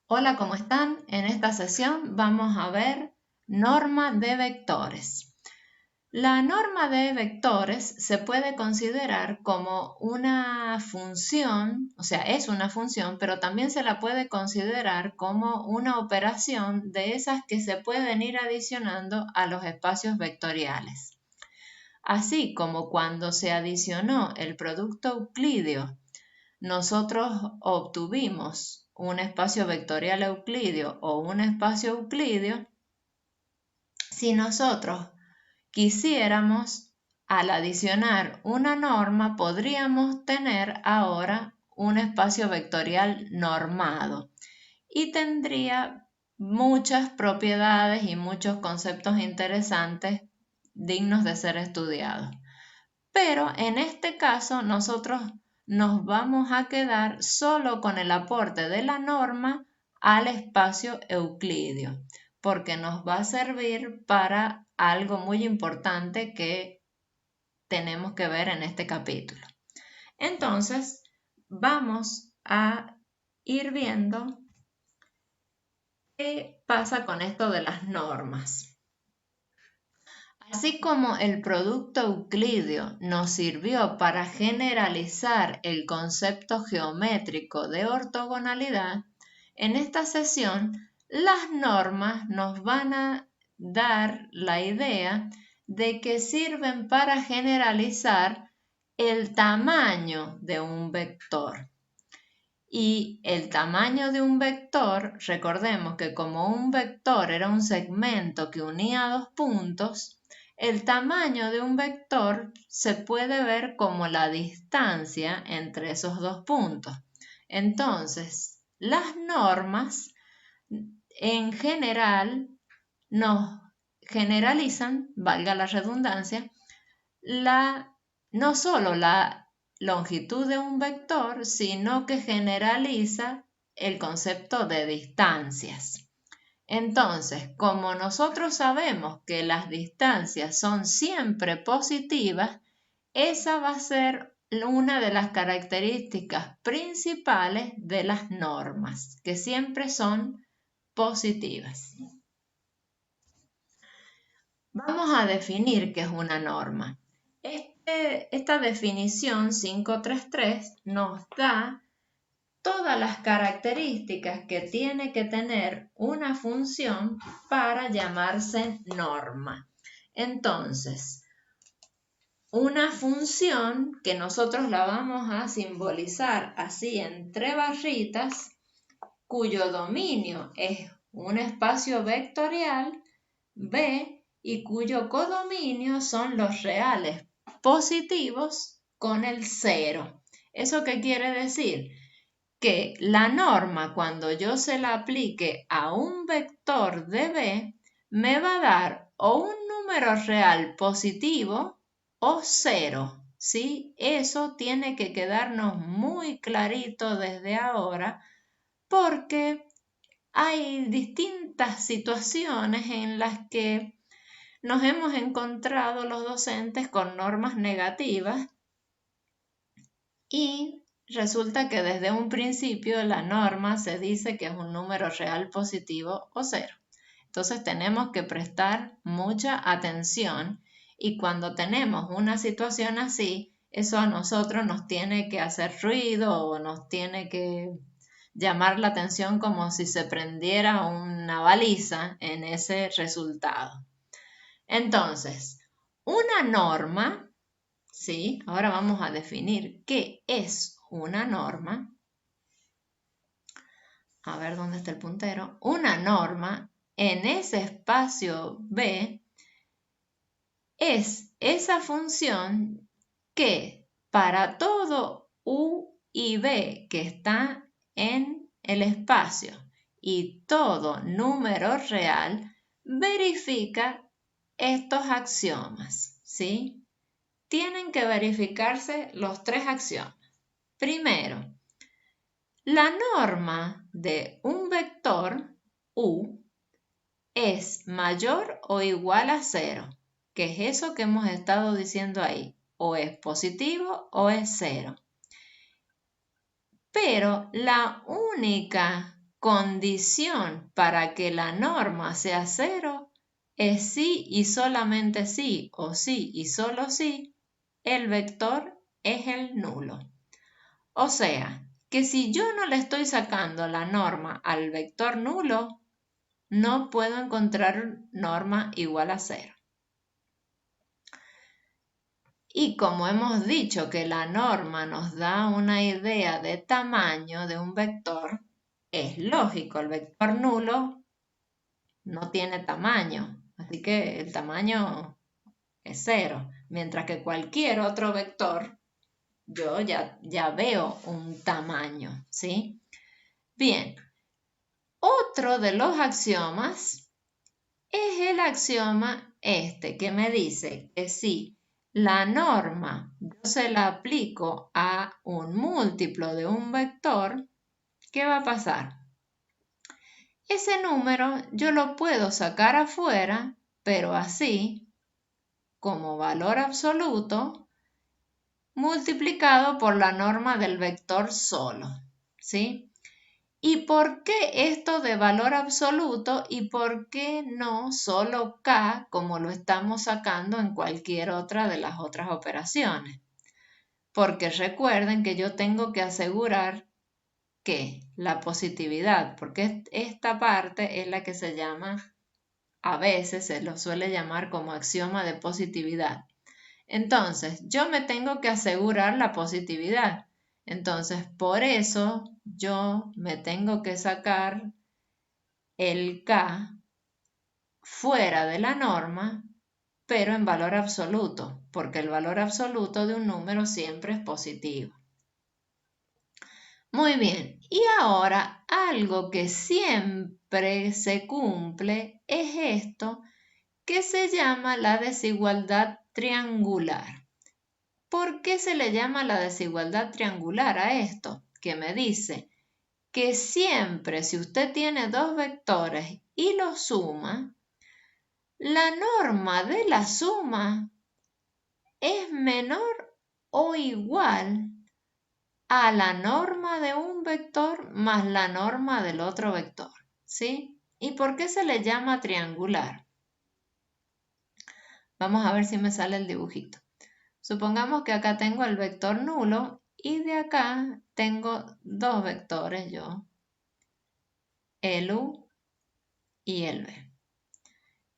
Hola, ¿cómo están? En esta sesión vamos a ver norma de vectores. La norma de vectores se puede considerar como una función, o sea, es una función, pero también se la puede considerar como una operación de esas que se pueden ir adicionando a los espacios vectoriales. Así como cuando se adicionó el producto euclídeo, nosotros obtuvimos un espacio vectorial euclídeo o un espacio euclídeo, si nosotros quisiéramos, al adicionar una norma, podríamos tener ahora un espacio vectorial normado y tendría muchas propiedades y muchos conceptos interesantes dignos de ser estudiados. Pero en este caso nosotros nos vamos a quedar solo con el aporte de la norma al espacio euclídeo, porque nos va a servir para algo muy importante que tenemos que ver en este capítulo. Entonces, vamos a ir viendo qué pasa con esto de las normas. Así como el producto euclídeo nos sirvió para generalizar el concepto geométrico de ortogonalidad, en esta sesión las normas nos van a dar la idea de que sirven para generalizar el tamaño de un vector. Y el tamaño de un vector, recordemos que como un vector era un segmento que unía dos puntos, el tamaño de un vector se puede ver como la distancia entre esos dos puntos. Entonces, las normas en general nos generalizan, valga la redundancia, no solo la longitud de un vector, sino que generaliza el concepto de distancias. Entonces, como nosotros sabemos que las distancias son siempre positivas, esa va a ser una de las características principales de las normas, que siempre son positivas. Vamos a definir qué es una norma. Esta definición 533 nos da todas las características que tiene que tener una función para llamarse norma. Entonces, una función que nosotros la vamos a simbolizar así entre barritas, cuyo dominio es un espacio vectorial B y cuyo codominio son los reales positivos con el 0. ¿Eso qué quiere decir? Que la norma, cuando yo se la aplique a un vector de B, me va a dar o un número real positivo o 0. ¿Sí? Eso tiene que quedarnos muy clarito desde ahora porque hay distintas situaciones en las que nos hemos encontrado los docentes con normas negativas y resulta que desde un principio la norma se dice que es un número real positivo o 0. Entonces tenemos que prestar mucha atención y cuando tenemos una situación así, eso a nosotros nos tiene que hacer ruido o nos tiene que llamar la atención como si se prendiera una baliza en ese resultado. Entonces, una norma, ¿sí? Ahora vamos a definir qué es una norma. A ver dónde está el puntero. Una norma en ese espacio B es esa función que para todo U y B que está en el espacio y todo número real verifica estos axiomas, ¿sí? Tienen que verificarse los tres axiomas. Primero, la norma de un vector U es mayor o igual a 0, que es eso que hemos estado diciendo ahí, o es positivo o es 0. Pero la única condición para que la norma sea 0 es sí y solamente sí, o sí y solo sí, el vector es el nulo. O sea, que si yo no le estoy sacando la norma al vector nulo, no puedo encontrar norma igual a 0. Y como hemos dicho que la norma nos da una idea de tamaño de un vector, es lógico, el vector nulo no tiene tamaño, así que el tamaño es 0, mientras que cualquier otro vector, yo ya veo un tamaño, ¿sí? Bien, otro de los axiomas es el axioma este que me dice que si la norma yo se la aplico a un múltiplo de un vector, ¿qué va a pasar? Ese número yo lo puedo sacar afuera, pero así, como valor absoluto, multiplicado por la norma del vector solo, ¿sí? ¿Y por qué esto de valor absoluto y por qué no solo K como lo estamos sacando en cualquier otra de las otras operaciones? Porque recuerden que yo tengo que asegurar que la positividad, porque esta parte es la que se llama, a veces se lo suele llamar como axioma de positividad. Entonces, yo me tengo que asegurar la positividad. Entonces, por eso yo me tengo que sacar el K fuera de la norma, pero en valor absoluto, porque el valor absoluto de un número siempre es positivo. Muy bien, y ahora algo que siempre se cumple es esto que se llama la desigualdad triangular. ¿Por qué se le llama la desigualdad triangular a esto? Que me dice que siempre si usted tiene dos vectores y los suma, la norma de la suma es menor o igual a la norma de un vector más la norma del otro vector, ¿sí? ¿Y por qué se le llama triangular? Vamos a ver si me sale el dibujito. Supongamos que acá tengo el vector nulo y de acá tengo dos vectores yo, el u y el v.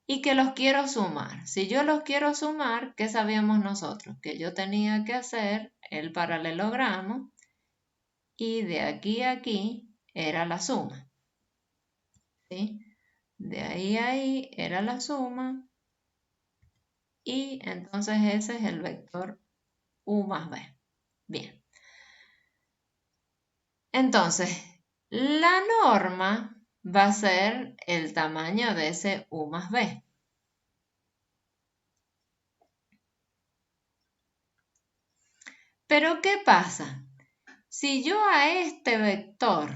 Y que los quiero sumar. Si yo los quiero sumar, ¿qué sabíamos nosotros? Que yo tenía que hacer el paralelogramo y de aquí a aquí era la suma. ¿Sí? De ahí a ahí era la suma y entonces ese es el vector u más v. Bien. Entonces, la norma va a ser el tamaño de ese u más v. Pero ¿qué pasa? Si yo a este vector,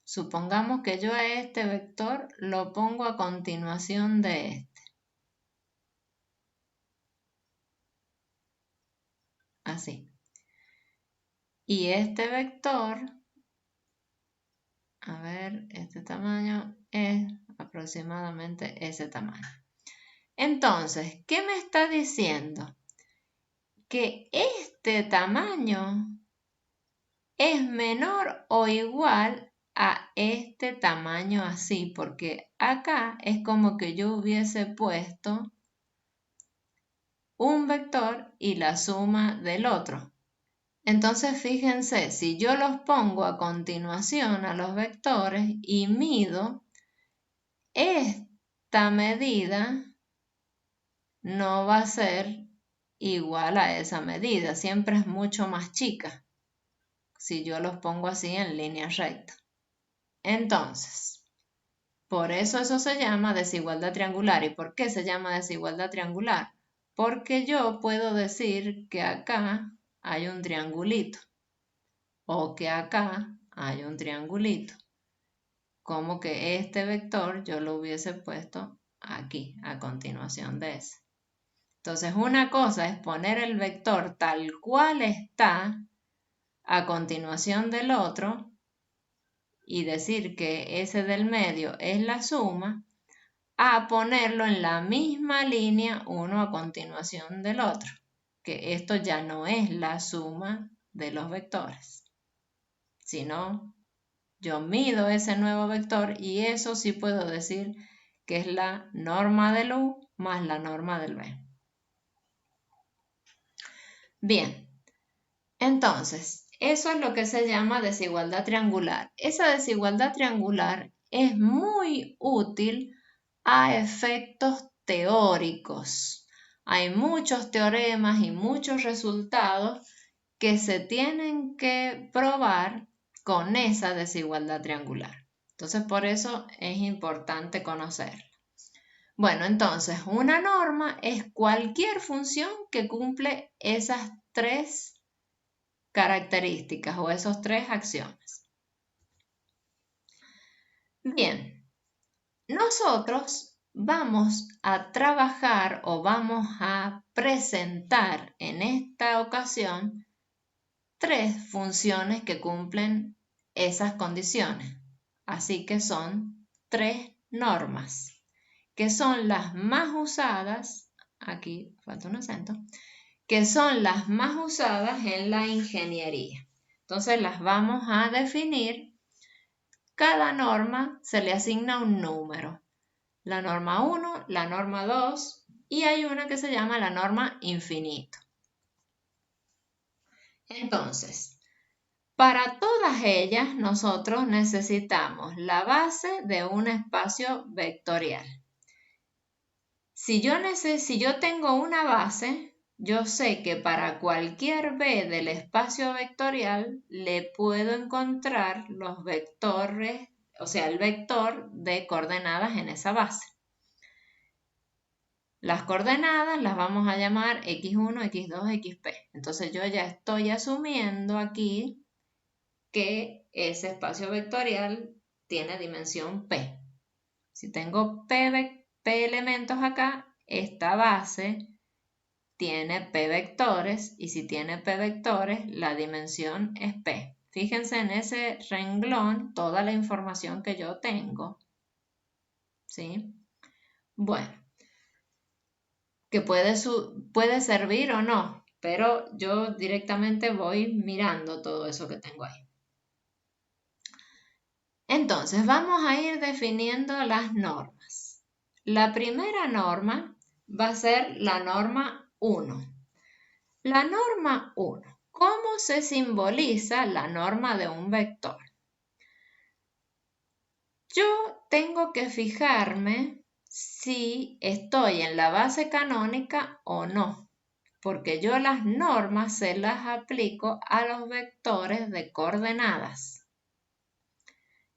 supongamos que yo a este vector lo pongo a continuación de este. Así. Y este vector, a ver, este tamaño es aproximadamente ese tamaño. Entonces, ¿qué me está diciendo? Que este tamaño es menor o igual a este tamaño así, porque acá es como que yo hubiese puesto un vector y la suma del otro. Entonces fíjense, si yo los pongo a continuación a los vectores y mido, esta medida no va a ser igual a esa medida, siempre es mucho más chica si yo los pongo así en línea recta. Entonces, por eso se llama desigualdad triangular. ¿Y por qué se llama desigualdad triangular? Porque yo puedo decir que acá hay un triangulito o que acá hay un triangulito. Como que este vector yo lo hubiese puesto aquí, a continuación de ese. Entonces, una cosa es poner el vector tal cual está a continuación del otro y decir que ese del medio es la suma, a ponerlo en la misma línea uno a continuación del otro, que esto ya no es la suma de los vectores, sino yo mido ese nuevo vector y eso sí puedo decir que es la norma del U más la norma del B. Bien, entonces, eso es lo que se llama desigualdad triangular. Esa desigualdad triangular es muy útil a efectos teóricos. Hay muchos teoremas y muchos resultados que se tienen que probar con esa desigualdad triangular. Entonces, por eso es importante conocerla. Bueno, entonces, una norma es cualquier función que cumple esas tres características o esos tres axiomas. Bien, nosotros vamos a trabajar o vamos a presentar en esta ocasión tres funciones que cumplen esas condiciones. Así que son tres normas, que son las más usadas, aquí falta un acento, que son las más usadas en la ingeniería. Entonces las vamos a definir. Cada norma se le asigna un número. La norma 1, la norma 2 y hay una que se llama la norma infinito. Entonces, para todas ellas nosotros necesitamos la base de un espacio vectorial. Si yo tengo una base, yo sé que para cualquier b del espacio vectorial le puedo encontrar los vectores, o sea, el vector de coordenadas en esa base. Las coordenadas las vamos a llamar x1, x2, xp. Entonces yo ya estoy asumiendo aquí que ese espacio vectorial tiene dimensión p. Si tengo p elementos acá, esta base tiene p vectores y si tiene p vectores, la dimensión es p. Fíjense en ese renglón toda la información que yo tengo. ¿Sí? Bueno, que puede servir o no, pero yo directamente voy mirando todo eso que tengo ahí. Entonces, vamos a ir definiendo las normas. La primera norma va a ser la norma 1. La norma 1. ¿Cómo se simboliza la norma de un vector? Yo tengo que fijarme si estoy en la base canónica o no, porque yo las normas se las aplico a los vectores de coordenadas.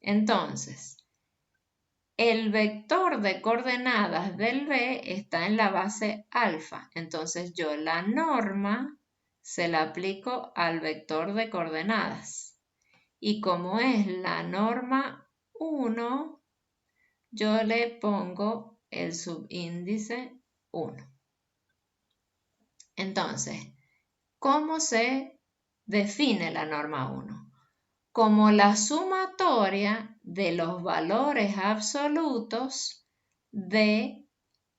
Entonces, el vector de coordenadas del B está en la base alfa. Entonces yo la norma se la aplico al vector de coordenadas. Y como es la norma 1, yo le pongo el subíndice 1. Entonces, ¿cómo se define la norma 1? Como la sumatoria de los valores absolutos de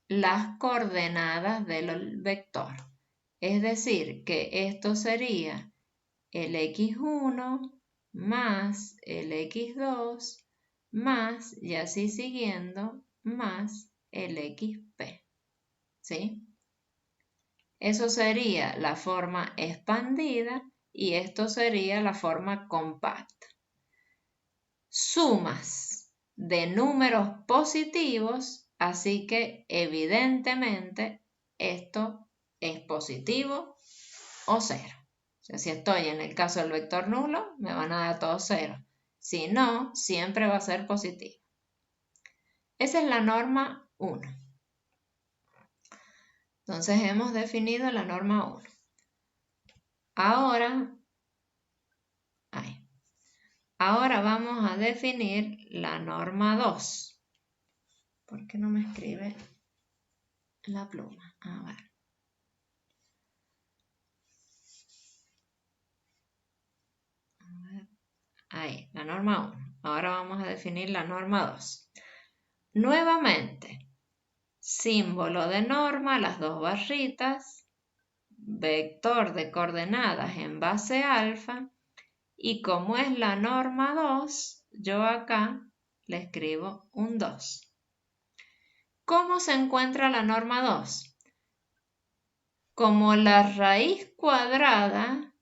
las coordenadas del vector. Es decir, que esto sería el x1 más el x2 más, y así siguiendo, más el xp. ¿Sí? Eso sería la forma expandida y esto sería la forma compacta. Sumas de números positivos, así que evidentemente esto es positivo o cero. O sea, si estoy en el caso del vector nulo, me van a dar todos cero. Si no, siempre va a ser positivo. Esa es la norma 1. Entonces hemos definido la norma 1. Ahora vamos a definir la norma 2. ¿Por qué no me escribe la pluma? A ver. Ahí, la norma 1. Ahora vamos a definir la norma 2. Nuevamente, símbolo de norma, las dos barritas, vector de coordenadas en base alfa, y como es la norma 2, yo acá le escribo un 2. ¿Cómo se encuentra la norma 2? Como la raíz cuadrada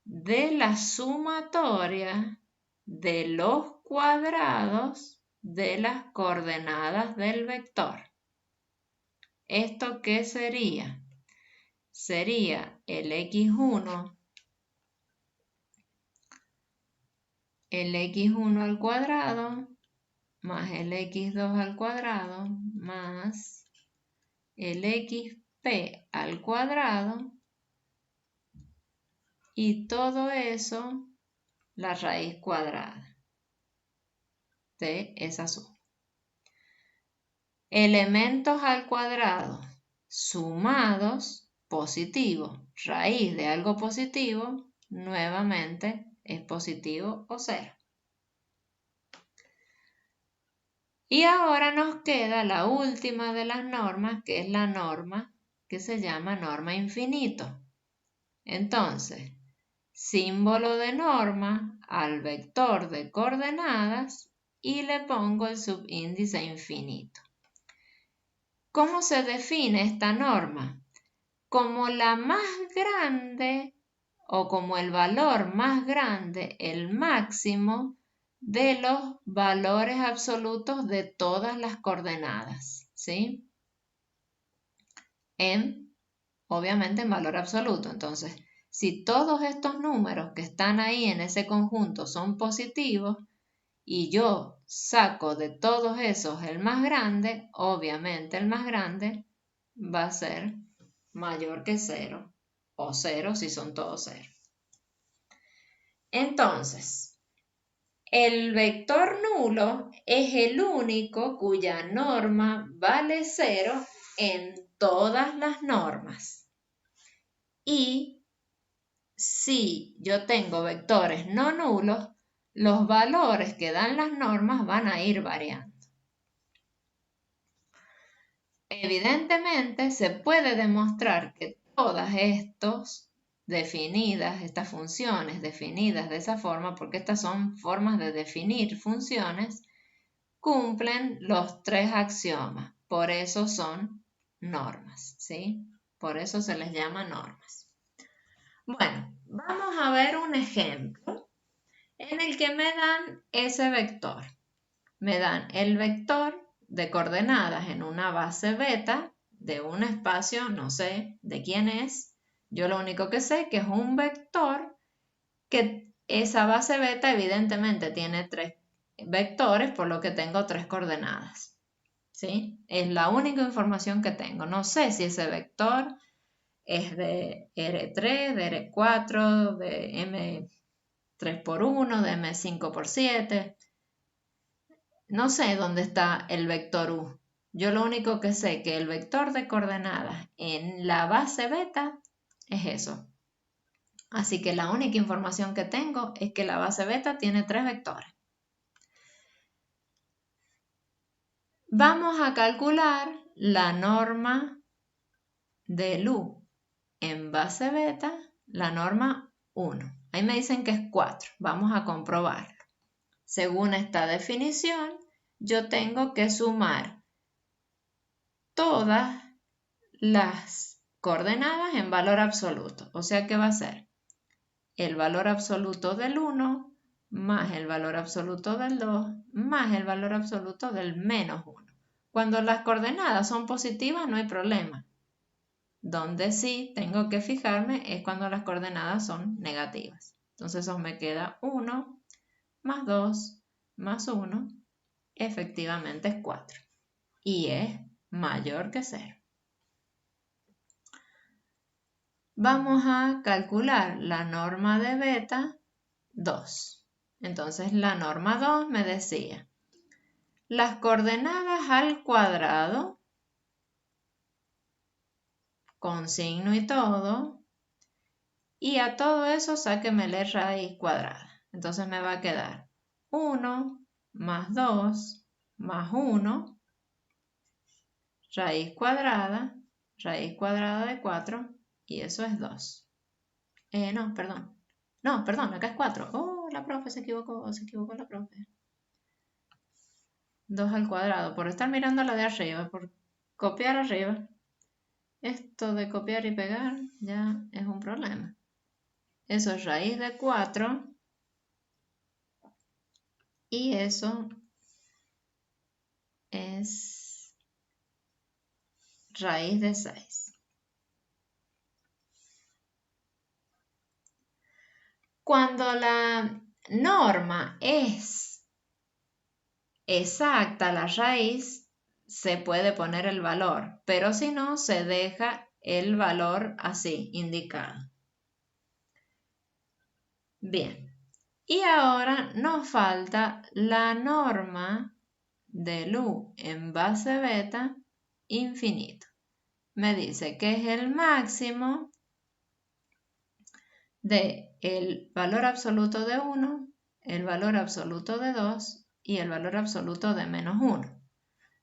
de la sumatoria de los cuadrados de las coordenadas del vector. ¿Esto qué sería? Sería el x1 al cuadrado más el x2 al cuadrado más el xp al cuadrado, y todo eso la raíz cuadrada de esa suma. Elementos al cuadrado sumados, positivo, raíz de algo positivo, nuevamente es positivo o cero. Y ahora nos queda la última de las normas, que es la norma que se llama norma infinito. Entonces, símbolo de norma al vector de coordenadas y le pongo el subíndice infinito. ¿Cómo se define esta norma? Como la más grande o como el valor más grande, el máximo de los valores absolutos de todas las coordenadas, ¿sí? Obviamente en valor absoluto. Entonces, si todos estos números que están ahí en ese conjunto son positivos y yo saco de todos esos el más grande, obviamente el más grande va a ser mayor que 0 o 0 si son todos 0. Entonces, el vector nulo es el único cuya norma vale 0 en todas las normas. Y si yo tengo vectores no nulos, los valores que dan las normas van a ir variando. Evidentemente, se puede demostrar que todas estas funciones definidas de esa forma, porque estas son formas de definir funciones, cumplen los 3 axiomas. Por eso son normas, ¿sí? Por eso se les llama normas. Bueno, vamos a ver un ejemplo en el que me dan ese vector. Me dan el vector de coordenadas en una base beta de un espacio, no sé de quién es. Yo lo único que sé que es un vector, que esa base beta evidentemente tiene 3 vectores, por lo que tengo 3 coordenadas, ¿sí? Es la única información que tengo. No sé si ese vector es de R3, de R4, de M3×1, de M5×7. No sé dónde está el vector U. Yo lo único que sé que el vector de coordenadas en la base beta es eso. Así que la única información que tengo es que la base beta tiene 3 vectores. Vamos a calcular la norma del U en base beta, la norma 1. Ahí me dicen que es 4. Vamos a comprobarlo. Según esta definición, yo tengo que sumar todas las coordenadas en valor absoluto. O sea que va a ser el valor absoluto del 1 más el valor absoluto del 2 más el valor absoluto del menos 1. Cuando las coordenadas son positivas no hay problema. Donde sí tengo que fijarme es cuando las coordenadas son negativas. Entonces eso me queda 1 más 2 más 1, efectivamente es 4. Y es mayor que 0. Vamos a calcular la norma de beta 2. Entonces la norma 2 me decía, las coordenadas al cuadrado, con signo y todo, y a todo eso sáqueme la raíz cuadrada. Entonces me va a quedar 1 más 2 más 1, raíz cuadrada de 4, y eso es 2. No, perdón. No, perdón, acá es 4. Oh, la profe se equivocó la profe. 2 al cuadrado, por estar mirando la de arriba, por copiar arriba. Esto de copiar y pegar ya es un problema. Eso es raíz de 4 y eso es raíz de 6. Cuando la norma es exacta, la raíz, se puede poner el valor, pero si no, se deja el valor así, indicado. Bien, y ahora nos falta la norma del U en base beta infinito. Me dice que es el máximo de el valor absoluto de 1, el valor absoluto de 2 y el valor absoluto de menos 1.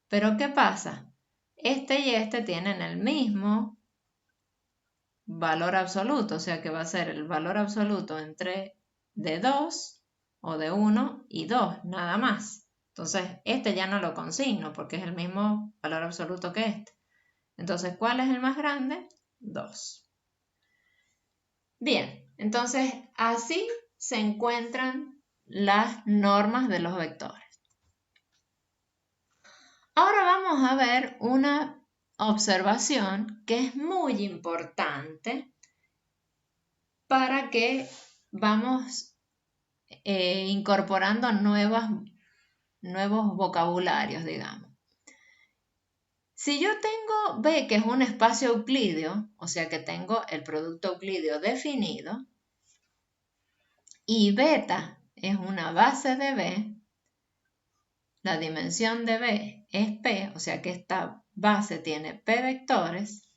Pero ¿qué pasa? Este y este tienen el mismo valor absoluto, o sea que va a ser el valor absoluto entre de 2 o de 1 y 2, nada más. Entonces, este ya no lo consigno porque es el mismo valor absoluto que este. Entonces, ¿cuál es el más grande? 2. Bien, entonces así se encuentran las normas de los vectores. Ahora vamos a ver una observación que es muy importante para que vamos incorporando nuevos vocabularios, digamos. Si yo tengo B, que es un espacio euclídeo, o sea que tengo el producto euclídeo definido, y beta es una base de B, la dimensión de B es P, o sea que esta base tiene P vectores,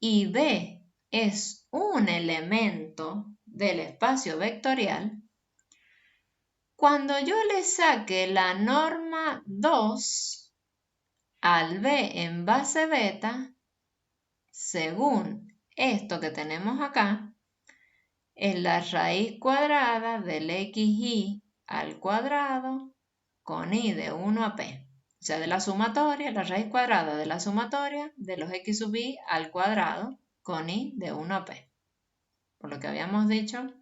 y B es un elemento del espacio vectorial. Cuando yo le saque la norma 2 al B en base beta, según esto que tenemos acá, es la raíz cuadrada del xy al cuadrado con y de 1 a p. O sea, de la sumatoria, la raíz cuadrada de la sumatoria de los x sub i al cuadrado con y de 1 a p. Por lo que habíamos dicho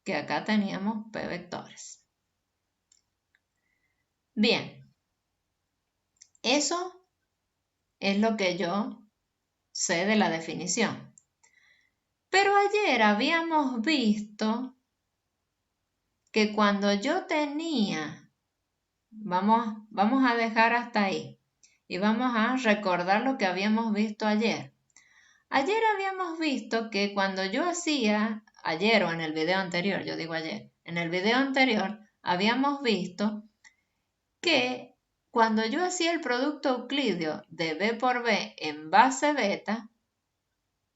que acá teníamos p vectores. Bien, eso es lo que yo sé de la definición. Pero ayer habíamos visto que cuando yo tenía, vamos a dejar hasta ahí y vamos a recordar lo que habíamos visto ayer. Ayer habíamos visto que cuando yo hacía, ayer o en el video anterior, yo digo ayer, en el video anterior habíamos visto que cuando yo hacía el producto euclídeo de B por B en base beta,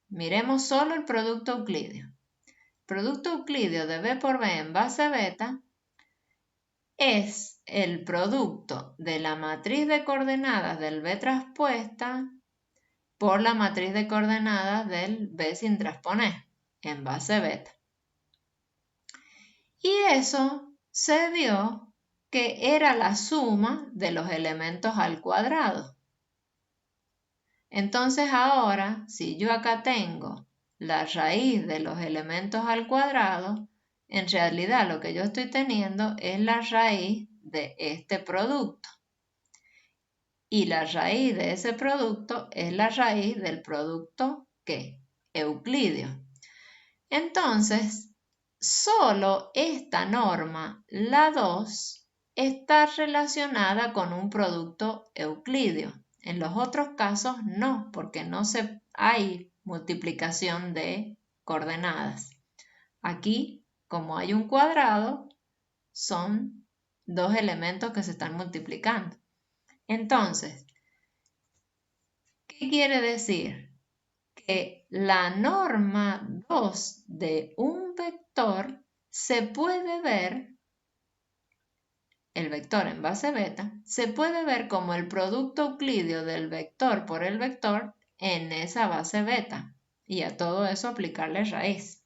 miremos solo el producto euclídeo. Producto euclídeo de B por B en base beta es el producto de la matriz de coordenadas del B transpuesta por la matriz de coordenadas del B sin transponer en base beta. Y eso se vio que era la suma de los elementos al cuadrado. Entonces ahora, si yo acá tengo la raíz de los elementos al cuadrado, en realidad lo que yo estoy teniendo es la raíz de este producto. Y la raíz de ese producto es la raíz del producto ¿qué? Euclídeo. Entonces, solo esta norma, la 2, está relacionada con un producto euclídeo. En los otros casos no, porque no hay multiplicación de coordenadas. Aquí, como hay un cuadrado, son dos elementos que se están multiplicando. Entonces, ¿qué quiere decir? Que la norma 2 de un vector se puede ver el vector en base beta, se puede ver como el producto euclidio del vector por el vector en esa base beta y a todo eso aplicarle raíz.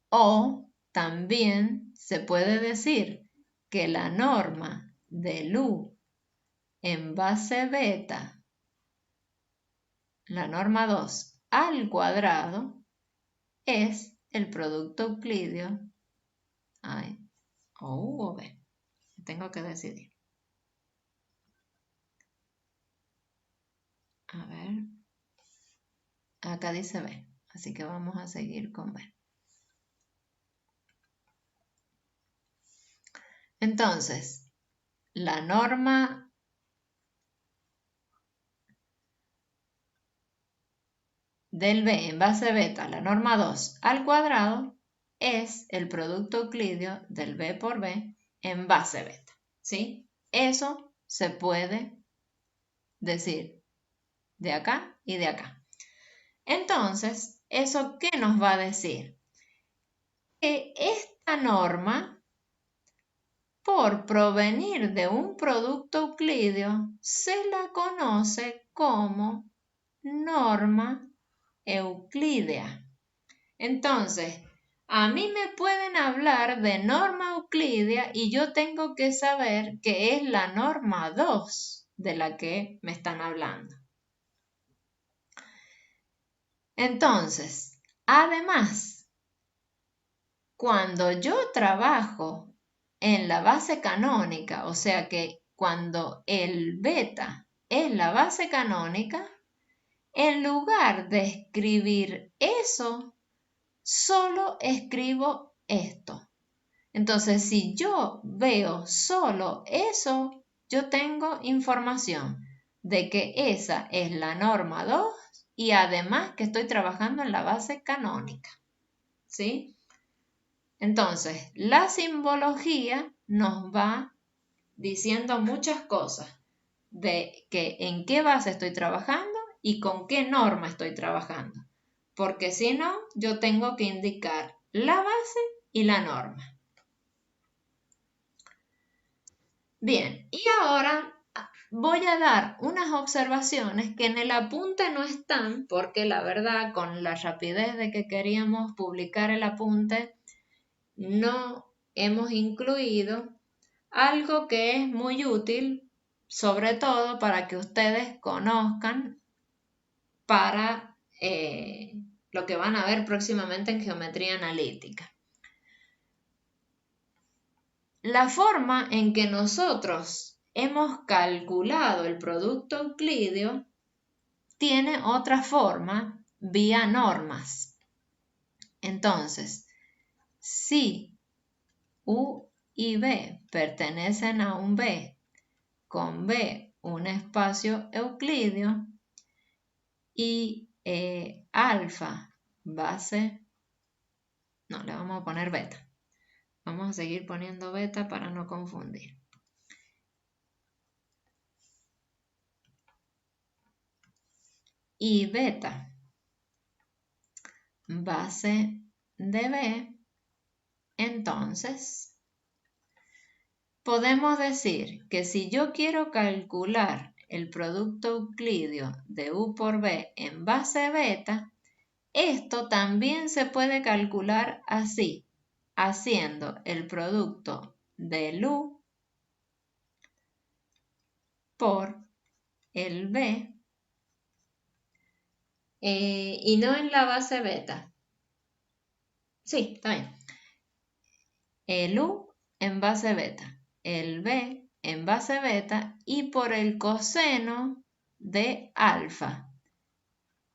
O también se puede decir que la norma del U en base beta, la norma 2 al cuadrado, es el producto euclidio o U o B. Tengo que decidir. A ver, acá dice B, así que vamos a seguir con B. Entonces, la norma del B en base beta, la norma 2 al cuadrado, es el producto euclidio del B por B en base beta, ¿sí? Eso se puede decir de acá y de acá. Entonces, ¿eso qué nos va a decir? Que esta norma, por provenir de un producto euclidio, se la conoce como norma euclídea. Entonces, a mí me pueden hablar de norma euclídea y yo tengo que saber que es la norma 2 de la que me están hablando. Entonces, además, cuando yo trabajo en la base canónica, o sea que cuando el beta es la base canónica, en lugar de escribir eso, solo escribo esto. Entonces, si yo veo solo eso, yo tengo información de que esa es la norma 2 y además que estoy trabajando en la base canónica, ¿sí? Entonces, la simbología nos va diciendo muchas cosas de que en qué base estoy trabajando y con qué norma estoy trabajando. Porque si no, yo tengo que indicar la base y la norma. Bien, y ahora voy a dar unas observaciones que en el apunte no están, porque la verdad, con la rapidez de que queríamos publicar el apunte, no hemos incluido algo que es muy útil, sobre todo para que ustedes conozcan para lo que van a ver próximamente en geometría analítica. La forma en que nosotros hemos calculado el producto euclídeo tiene otra forma vía normas. Entonces, si U y B pertenecen a un B, con B un espacio euclídeo y alfa base, no, le vamos a poner beta. Vamos a seguir poniendo beta para no confundir. Y beta base de B, entonces podemos decir que si yo quiero calcular el producto euclídeo de U por B en base beta, esto también se puede calcular así, haciendo el producto del U por el B y no en la base beta. Sí, está bien. El U en base beta, el B en base beta y por el coseno de alfa.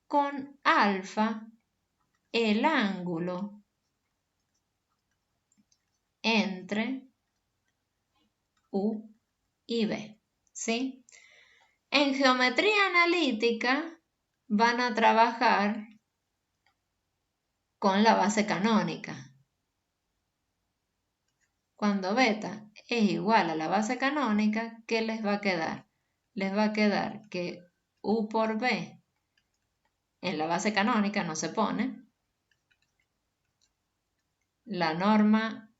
Con alfa, el ángulo entre U y B, ¿sí? En geometría analítica van a trabajar con la base canónica. Cuando beta es igual a la base canónica, ¿qué les va a quedar? Les va a quedar que U por B en la base canónica no se pone. La norma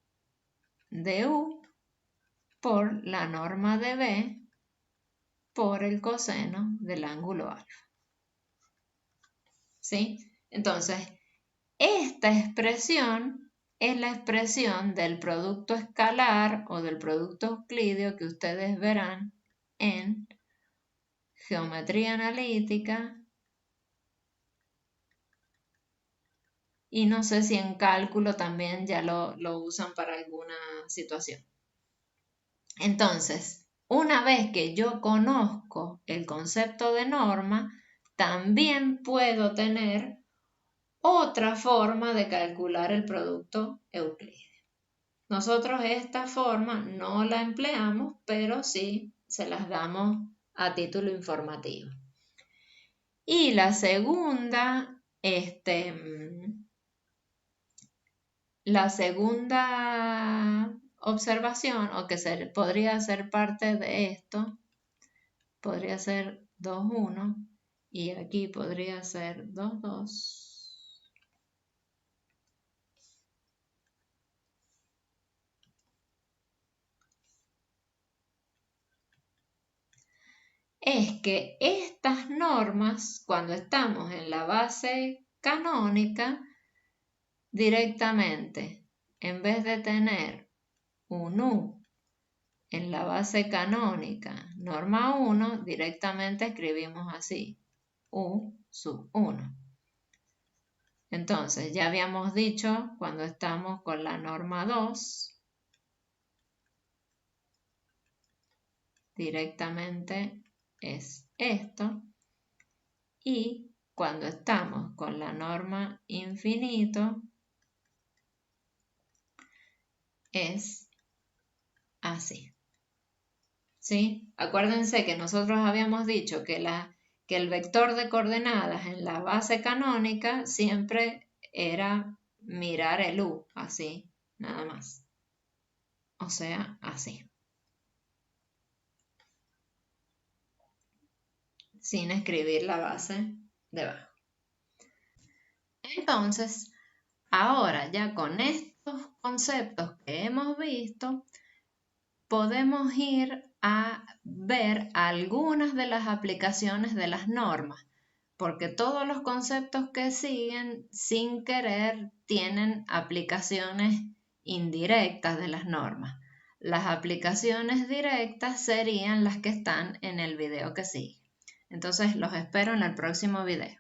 de U por la norma de B por el coseno del ángulo alfa. ¿Sí? Entonces, esta expresión es la expresión del producto escalar o del producto euclídeo que ustedes verán en geometría analítica y no sé si en cálculo también ya lo usan para alguna situación. Entonces, una vez que yo conozco el concepto de norma, también puedo tener otra forma de calcular el producto euclídeo. Nosotros esta forma no la empleamos, pero sí se las damos a título informativo. Y la segunda observación, o que podría ser parte de esto, podría ser 2,1 y aquí podría ser 2,2. Es que estas normas, cuando estamos en la base canónica, directamente, en vez de tener un U en la base canónica, norma 1, directamente escribimos así, U sub 1. Entonces, ya habíamos dicho cuando estamos con la norma 2, directamente es esto. Y cuando estamos con la norma infinito, es así. ¿Sí? Acuérdense que nosotros habíamos dicho que el vector de coordenadas en la base canónica siempre era mirar el U, así, nada más. O sea, así. Sin escribir la base debajo. Entonces, ahora ya con estos conceptos que hemos visto, podemos ir a ver algunas de las aplicaciones de las normas, porque todos los conceptos que siguen sin querer tienen aplicaciones indirectas de las normas. Las aplicaciones directas serían las que están en el video que sigue. Entonces los espero en el próximo video.